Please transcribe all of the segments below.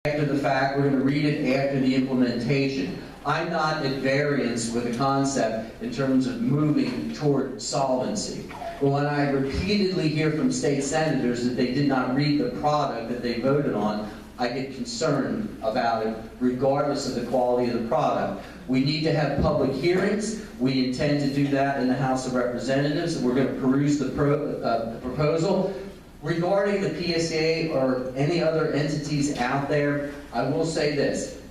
after the fact, we're going to read it after the implementation. I'm not at variance with the concept in terms of moving toward solvency. But when I repeatedly hear from state senators that they did not read the product that they voted on, I get concerned about it regardless of the quality of the product. We need to have public hearings. We intend to do that in the House of Representatives. We're going to peruse the proposal. Regarding the PSA or any other entities out there, I will say this.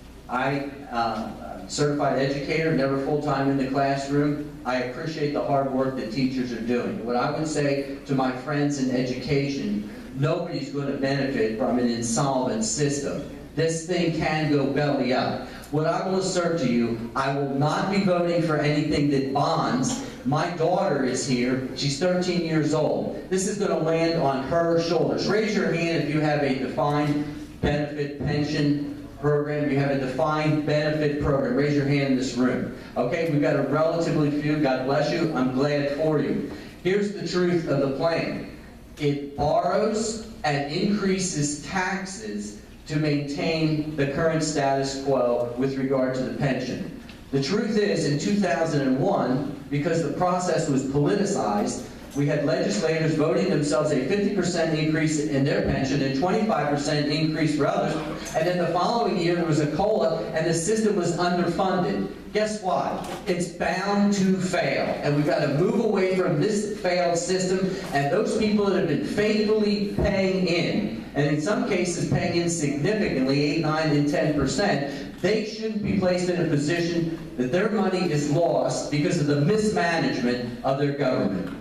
Certified educator, never full-time in the classroom. I appreciate the hard work that teachers are doing. What I would say to my friends in education, nobody's going to benefit from an insolvent system. This thing can go belly up. What I will assert to you, I will not be voting for anything that bonds. My daughter is here. She's 13 years old. This is going to land on her shoulders. Raise your hand if you have a defined benefit pension program. You have a defined benefit program. Raise your hand in this room. Okay, we've got a relatively few. God bless you. I'm glad for you. Here's the truth of the plan. It borrows and increases taxes to maintain the current status quo with regard to the pension. The truth is, in 2001, because the process was politicized, we had legislators voting themselves a 50% increase in their pension and 25% increase for others, and then the following year there was a COLA and the system was underfunded. Guess what? It's bound to fail, and we've got to move away from this failed system, and those people that have been faithfully paying in, and in some cases paying in significantly, 8, 9, and 10%, they shouldn't be placed in a position that their money is lost because of the mismanagement of their government.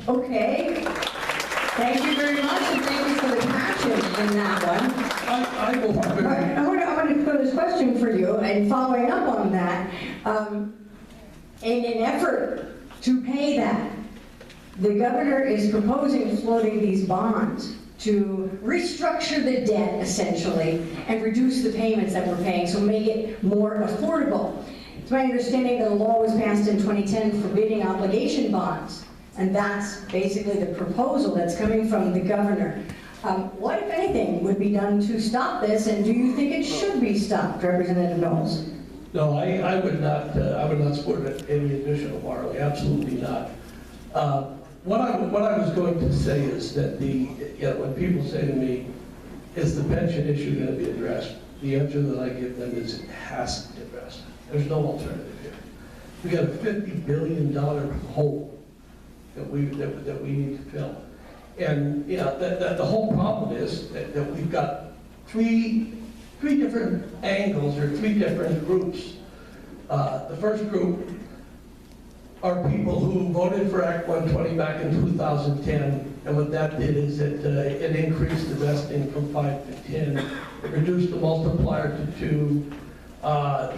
Okay. Thank you very much, and thank you for the passion in that one. I want to put this question for you, and following up on that, in an effort to pay that, the governor is proposing floating these bonds to restructure the debt, essentially, and reduce the payments that we're paying, so make it more affordable. It's my understanding that a law was passed in 2010 forbidding obligation bonds. And that's basically the proposal that's coming from the governor. What, if anything, would be done to stop this, and do you think it should be stopped, Representative Knowles? No, I would not support any additional borrowing. Absolutely not. What I was going to say is that when people say to me, "Is the pension issue going to be addressed?" The answer that I give them is it has to be addressed. There's no alternative here. We got a $50 billion hole that we need to fill. And the whole problem is that we've got three different angles or three different groups. The first group are people who voted for Act 120 back in 2010, and what that did is it increased the vesting from 5 to 10, it reduced the multiplier to 2,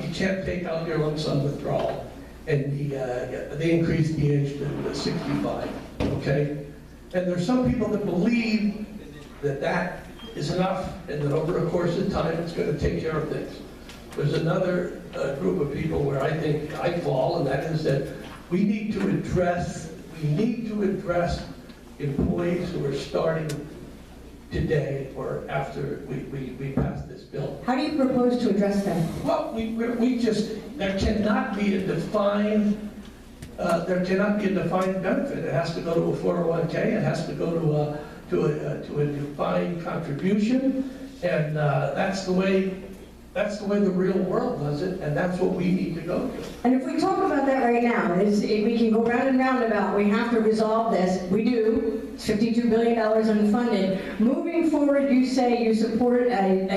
you can't take out your lump sum withdrawal, and they increased the age to 65, okay? And there's some people that believe that that is enough, and that over a course of time it's going to take care of things. There's another group of people where I think I fall, and that is that we need to address employees who are starting today or after we pass this bill. How do you propose to address them? Well, there cannot be a defined benefit. It has to go to a 401k. It has to go to a defined contribution, and that's the way the real world does it, and that's what we need to go to. And if we talk about that right now, we can go round and round about, we have to resolve this. We do. It's $52 billion unfunded. Moving forward, you say you support a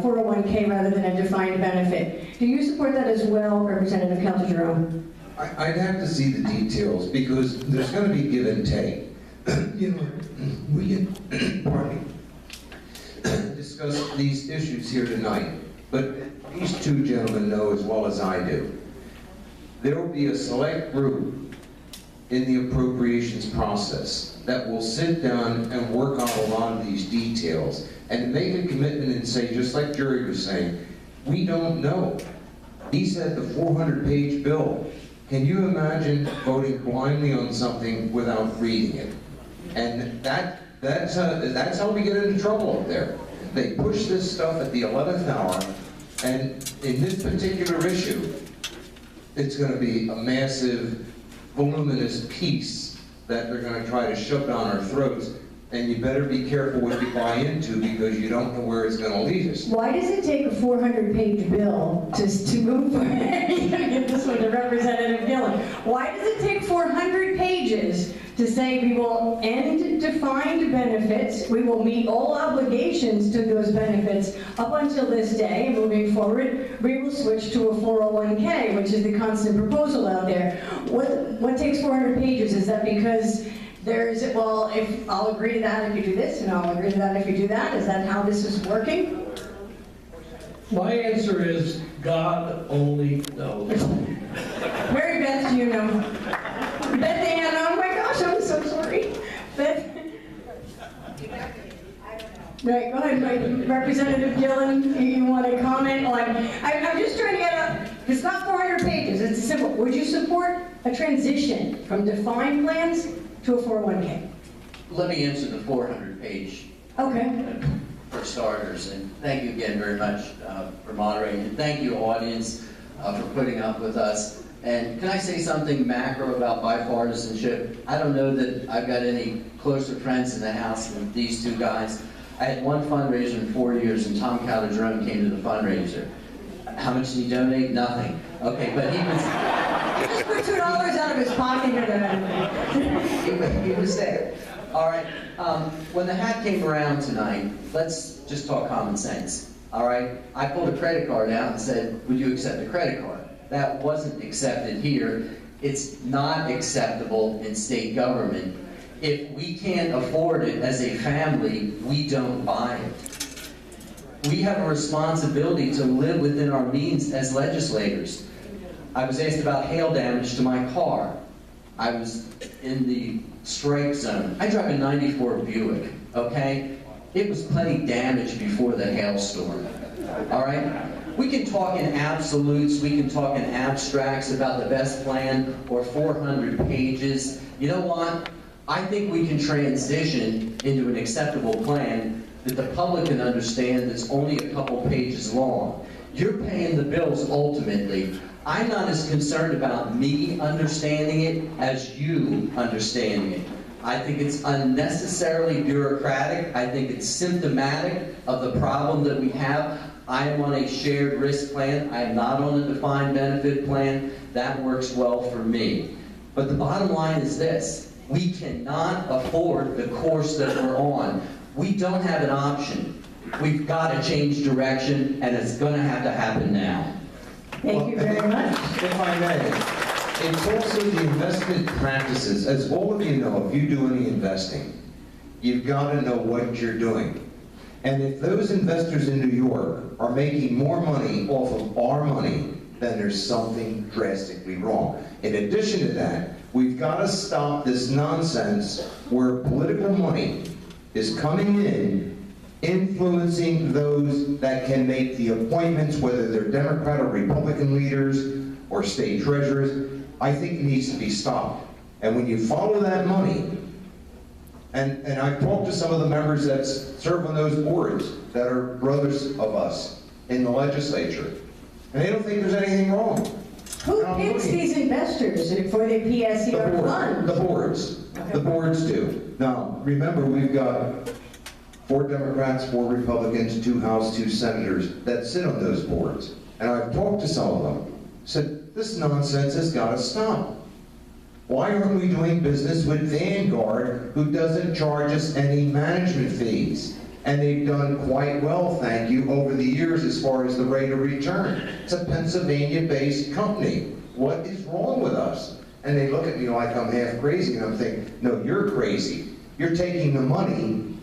401k rather than a defined benefit. Do you support that as well, Representative Caltagirone? I'd have to see the details, because there's going to be give and take. We can discuss these issues here tonight, but these two gentlemen know as well as I do. There will be a select group in the appropriations process that will sit down and work on a lot of these details and make a commitment and say, just like Jerry was saying, we don't know. He said the 400-page bill. Can you imagine voting blindly on something without reading it? And that's how we get into trouble up there. They push this stuff at the 11th hour, and in this particular issue, it's going to be a massive, voluminous piece that they're going to try to shove down our throats, and you better be careful what you buy into because you don't know where it's going to lead us. Why does it take a 400-page bill to move forward? Get this one to Representative Gillen. Why does it take 400 pages to say we will end defined benefits, we will meet all obligations to those benefits up until this day, and moving forward, we will switch to a 401k, which is the constant proposal out there. What takes 400 pages? Is that because there's, well, if I'll agree to that if you do this, and I'll agree to that if you do that? Is that how this is working? My answer is God only knows. Mary Beth, do you know? Beth Ann, oh my gosh, I'm so sorry. Beth? Right, go ahead, Representative Gillen, you want to comment on, I'm just trying to get a, it's not 400 pages, it's simple. Would you support a transition from defined plans to a 401k? Let me answer the 400-page Okay. for starters, and thank you again very much for moderating, and thank you, audience, for putting up with us. And can I say something macro about bipartisanship? I don't know that I've got any closer friends in the House than these two guys. I had one fundraiser in 4 years, and Tom Calderone came to the fundraiser. How much did he donate? Nothing. Okay, but he was... He just put $2 out of his pocket here. he was there. All right, when the hat came around tonight, let's just talk common sense. All right, I pulled a credit card out and said, would you accept a credit card? That wasn't accepted here. It's not acceptable in state government. If we can't afford it as a family, we don't buy it. We have a responsibility to live within our means as legislators. I was asked about hail damage to my car. I was in the strike zone. I drive a 94 Buick, okay? It was plenty damaged before the hailstorm, all right? We can talk in absolutes, we can talk in abstracts about the best plan or 400 pages. You know what? I think we can transition into an acceptable plan that the public can understand that's only a couple pages long. You're paying the bills ultimately. I'm not as concerned about me understanding it as you understanding it. I think it's unnecessarily bureaucratic. I think it's symptomatic of the problem that we have. I am on a shared risk plan. I am not on a defined benefit plan. That works well for me. But the bottom line is this. We cannot afford the course that we're on. We don't have an option. We've got to change direction, and it's going to have to happen now. Thank you very much. If I may, it's also the investment practices. As all of you know, if you do any investing, you've got to know what you're doing. And if those investors in New York are making more money off of our money, then there's something drastically wrong. In addition to that, we've got to stop this nonsense where political money is coming in, influencing those that can make the appointments, whether they're Democrat or Republican leaders or state treasurers. I think it needs to be stopped. And when you follow that money, and I've talked to some of the members that serve on those boards that are brothers of us in the legislature, and they don't think there's anything wrong. Who picks these investors for the PSER fund? The boards. Okay. The boards do. Now, remember, we've got 4 Democrats, 4 Republicans, 2 House, 2 Senators that sit on those boards. And I've talked to some of them, said, this nonsense has got to stop. Why aren't we doing business with Vanguard, who doesn't charge us any management fees? And they've done quite well, thank you, over the years as far as the rate of return. It's a Pennsylvania-based company. What is wrong with us? And they look at me like I'm half crazy, and I'm thinking, no, you're crazy. You're taking the money,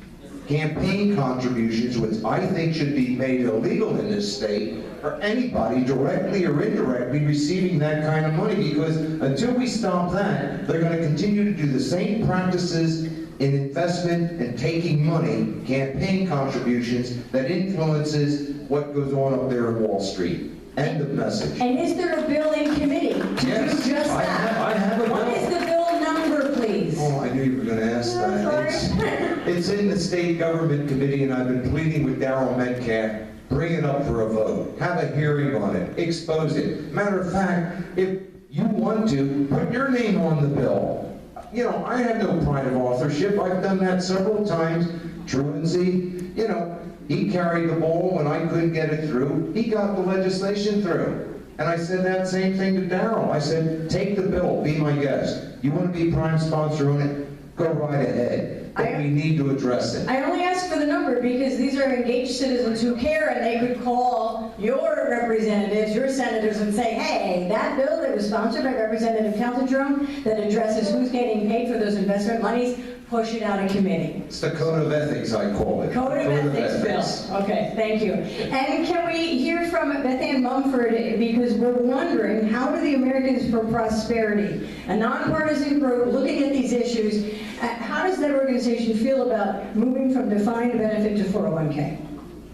campaign contributions, which I think should be made illegal in this state, for anybody, directly or indirectly, receiving that kind of money, because until we stop that, they're going to continue to do the same practices in investment and taking money, campaign contributions, that influences what goes on up there in Wall Street. End of message. And is there a bill in committee to do just that? I have a bill. What is the bill number, please? Oh, I knew you were going to ask that. It's in the State Government Committee, and I've been pleading with Darrell Metcalf, bring it up for a vote, have a hearing on it, expose it. Matter of fact, if you want to, put your name on the bill. You know, I have no pride of authorship. I've done that several times. Truancy, you know, he carried the ball when I couldn't get it through. He got the legislation through. And I said that same thing to Darrell. I said, take the bill, be my guest. You want to be prime sponsor on it? Go right ahead. But we need to address it. I only asked for the number because these are engaged citizens who care, and they could call your representatives, your senators, and say, hey, that bill that was sponsored by Representative Calderon that addresses who's getting paid for those investment monies, push it out of committee. It's the Code of Ethics, I call it. Code of Ethics bill. Okay, thank you. And can we hear from Beth Ann Mumford, because we're wondering, how do the Americans for Prosperity, a nonpartisan group looking at these issues, how does that organization feel about moving from defined benefit to 401k?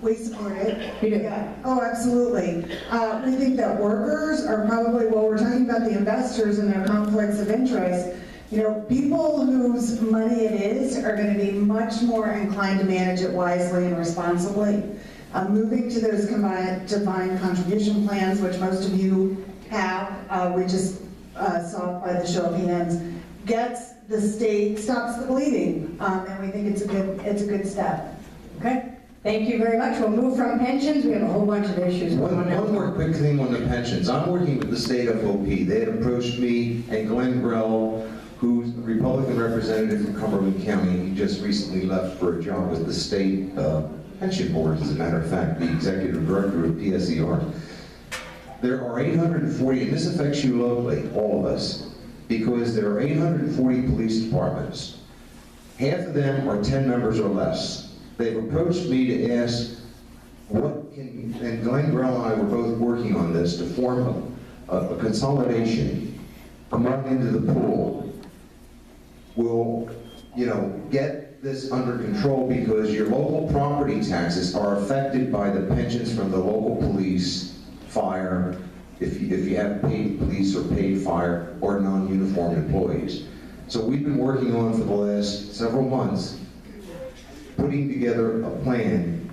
We support it. You do? Yeah. Oh, absolutely. We think that workers are probably, well, we're talking about the investors and their conflicts of interest. You know, people whose money it is are going to be much more inclined to manage it wisely and responsibly. Moving to those defined contribution plans, which most of you have, we just saw by the show of hands, gets the state, stops the bleeding, and we think it's a good step. Okay, thank you very much. We'll move from pensions. We have a whole bunch of issues going on now. One more quick thing on the pensions. I'm working with the state FOP. They had approached me and Glenn Grell, who's a Republican representative from Cumberland County. He just recently left for a job with the state pension board, as a matter of fact, the executive director of PSER. There are 840, and this affects you locally, all of us, because there are 840 police departments. Half of them are 10 members or less. They've approached me to ask what can, and Glenn Grell and I were both working on this, to form a consolidation, come up into the pool. We'll, you know, get this under control, because your local property taxes are affected by the pensions from the local police, fire, if you have paid police or paid fire or non-uniform employees. So we've been working on for the last several months, putting together a plan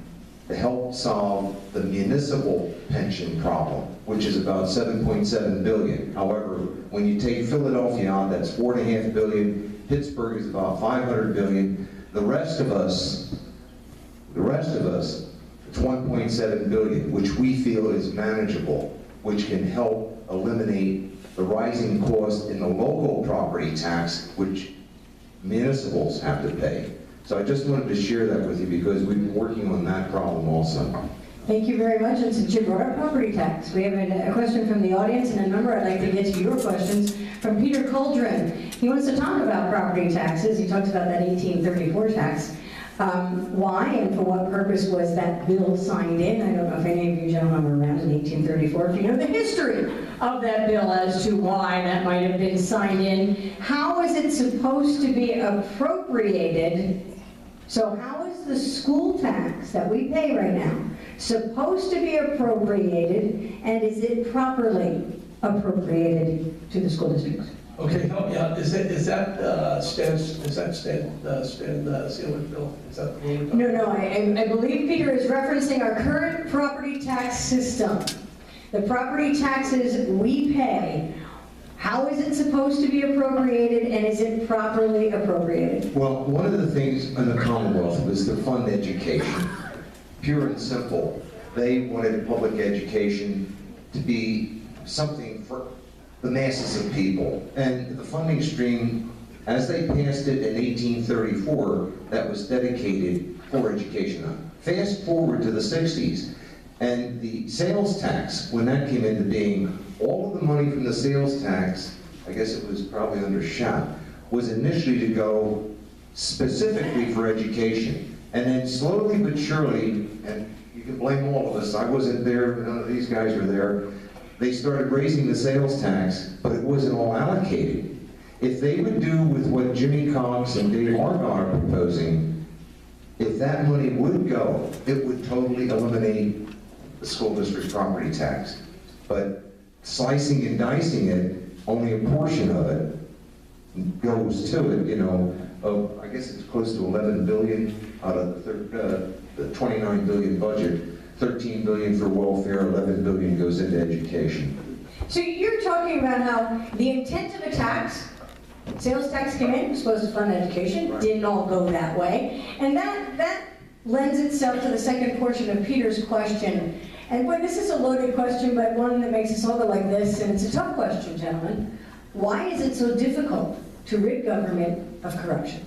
to help solve the municipal pension problem, which is about $7.7 billion. However, when you take Philadelphia out, that's $4.5 billion. Pittsburgh is about $500 billion. The rest of us, it's $1.7 billion, which we feel is manageable, which can help eliminate the rising cost in the local property tax, which municipals have to pay. So I just wanted to share that with you, because we've been working on that problem also. Thank you very much. And since you brought up property tax, we have a question from the audience and a number. I'd like to get to your questions. From Peter Coldren. He wants to talk about property taxes. He talks about that 1834 tax. Why and for what purpose was that bill signed in? I don't know if any of you gentlemen were around in 1834. If you know the history of that bill as to why that might have been signed in, how is it supposed to be appropriated? So how is the school tax that we pay right now supposed to be appropriated, and is it properly appropriated to the school districts? Okay, help me out. Is that Stan Sealer's bill? Is that the one? No, I believe Peter is referencing our current property tax system. The property taxes we pay, how is it supposed to be appropriated, and is it properly appropriated? Well, one of the things in the Commonwealth was to fund education. Pure and simple. They wanted public education to be something for the masses of people. And the funding stream, as they passed it in 1834, that was dedicated for education. Fast forward to the 60s, and the sales tax, when that came into being, all of the money from the sales tax, I guess it was probably under SHAP, was initially to go specifically for education. And then slowly but surely, and you can blame all of us, I wasn't there, none of these guys were there, they started raising the sales tax, but it wasn't all allocated. If they would do with what Jimmy Cox and Dave Argon are proposing, if that money would go, it would totally eliminate the school district property tax. But slicing and dicing it, only a portion of it goes to it, you know. of, I guess it's close to 11 billion out of the 29 billion budget. 13 billion for welfare, 11 billion goes into education. So you're talking about how the intent of a tax, sales tax came in, was supposed to fund education, Right. didn't all go that way. And that lends itself to the second portion of Peter's question. And boy, this is a loaded question, but one that makes us all go like this, and it's a tough question, gentlemen. Why is it so difficult to rid government of corruption?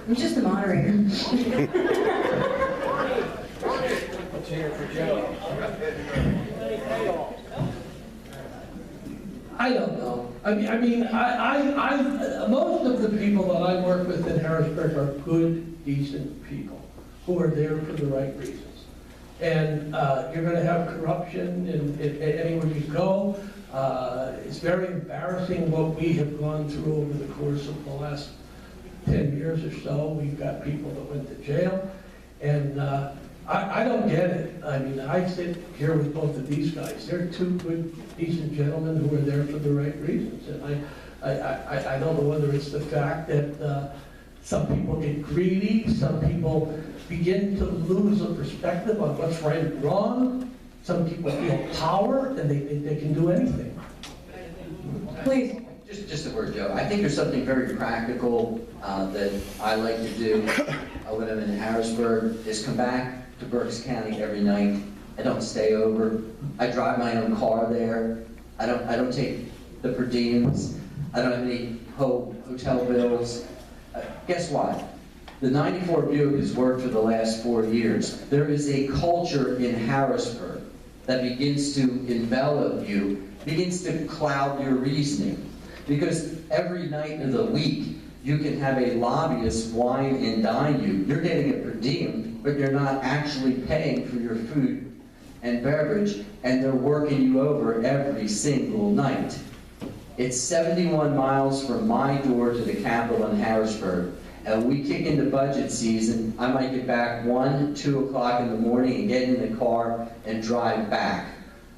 I'm just the moderator. I don't know. I mean, most of the people that I work with in Harrisburg are good, decent people who are there for the right reasons. And you're going to have corruption anywhere you go. It's very embarrassing what we have gone through over the course of the last 10 years or so. We've got people that went to jail. And I don't get it. I mean, I sit here with both of these guys. They're two good, decent gentlemen who are there for the right reasons. And I don't know whether it's the fact that some people get greedy, some people begin to lose a perspective on what's right and wrong. Some people feel power and they think they can do anything. Please. Just a word, Joe. I think there's something very practical that I like to do when I'm in Harrisburg, is come back to Berks County every night. I don't stay over. I drive my own car there. I don't take the per diems. I don't have any hotel bills. Guess what? The 94 Buick has worked for the last 4 years. There is a culture in Harrisburg that begins to envelop you, begins to cloud your reasoning. Because every night of the week, you can have a lobbyist wine and dine you. You're getting a per diem, but you're not actually paying for your food and beverage, and they're working you over every single night. It's 71 miles from my door to the Capitol in Harrisburg, and we kick into budget season. I might get back 1, 2 o'clock in the morning and get in the car and drive back.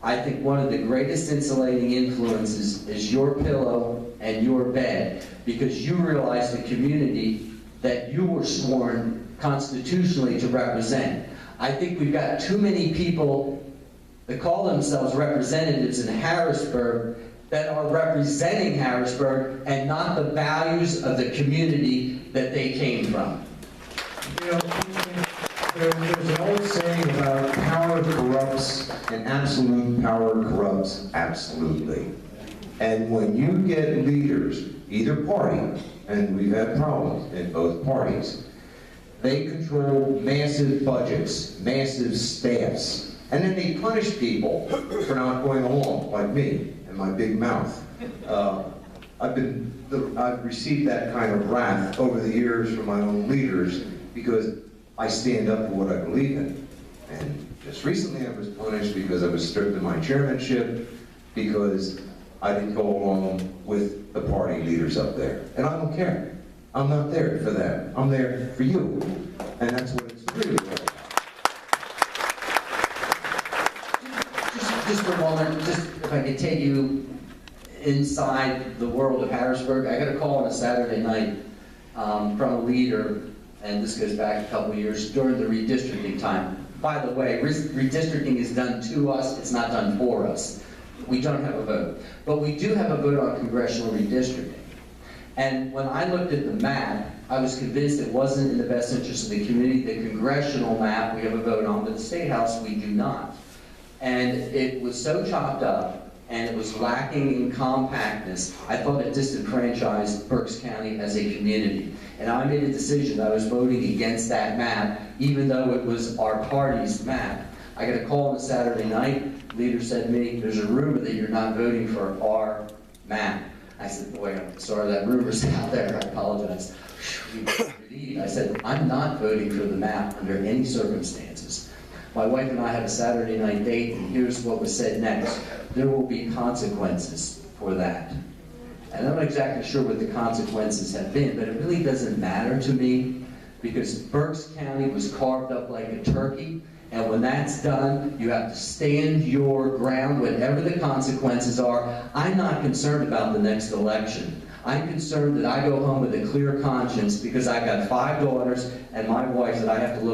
I think one of the greatest insulating influences is your pillow and your bed, because you realize the community that you were sworn constitutionally to represent. I think we've got too many people that call themselves representatives in Harrisburg that are representing Harrisburg and not the values of the community that they came from. You know, there's an old saying about power corrupts, and absolute power corrupts absolutely. And when you get leaders, either party, and we've had problems in both parties, they control massive budgets, massive staffs, and then they punish people for not going along, like me and my big mouth. I've received that kind of wrath over the years from my own leaders because I stand up for what I believe in. And just recently I was punished because I was stripped of my chairmanship because I didn't go along with the party leaders up there. And I don't care. I'm not there for them. I'm there for you. And that's what it's really about. Just for a moment, just if I could take you inside the world of Harrisburg. I got a call on a Saturday night from a leader, and this goes back a couple of years, during the redistricting time. By the way, redistricting is done to us, it's not done for us. We don't have a vote. But we do have a vote on congressional redistricting. And when I looked at the map, I was convinced it wasn't in the best interest of the community. The congressional map we have a vote on, but the State House we do not. And it was so chopped up, and it was lacking in compactness, I thought it disenfranchised Berks County as a community. And I made a decision that I was voting against that map, even though it was our party's map. I got a call on a Saturday night. The leader said to me, "There's a rumor that you're not voting for our map." I said, "Boy, I'm sorry that rumor's out there. I apologize." I said, "I'm not voting for the map under any circumstances." My wife and I had a Saturday night date, and here's what was said next. There will be consequences for that. And I'm not exactly sure what the consequences have been, but it really doesn't matter to me, because Berks County was carved up like a turkey, and when that's done, you have to stand your ground, whatever the consequences are. I'm not concerned about the next election. I'm concerned that I go home with a clear conscience because I've got 5 daughters and my wife that I have to look